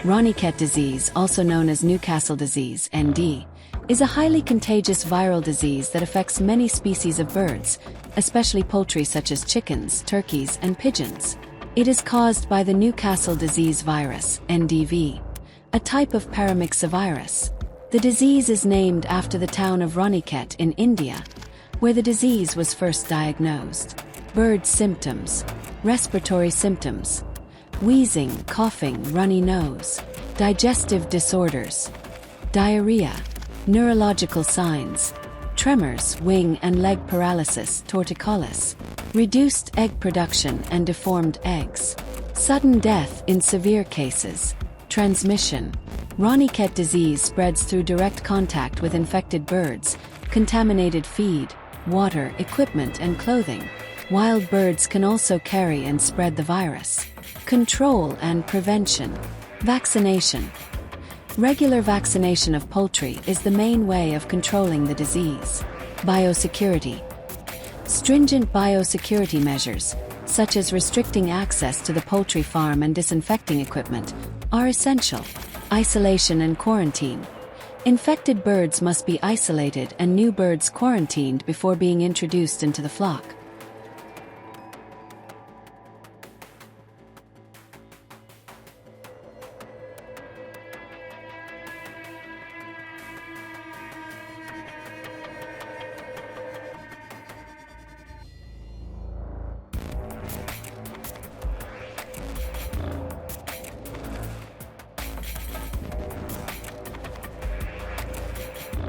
Ranikhet disease, also known as Newcastle disease (ND), is a highly contagious viral disease that affects many species of birds, especially poultry such as chickens, turkeys, and pigeons. It is caused by the Newcastle disease virus (NDV), a type of paramyxovirus. The disease is named after the town of Ranikhet in India, where the disease was first diagnosed. Bird symptoms: respiratory symptoms, wheezing, coughing, runny nose, digestive disorders, diarrhea, neurological signs, tremors, wing and leg paralysis, torticollis, reduced egg production and deformed eggs, sudden death in severe cases. Transmission: Ranikhet disease spreads through direct contact with infected birds, contaminated feed, water, equipment, and clothing. Wild birds can also carry and spread the virus. Control and prevention: vaccination. Regular vaccination of poultry is the main way of controlling the disease. Biosecurity: stringent biosecurity measures, such as restricting access to the poultry farm and disinfecting equipment, are essential. Isolation and quarantine: infected birds must be isolated and new birds quarantined before being introduced into the flock.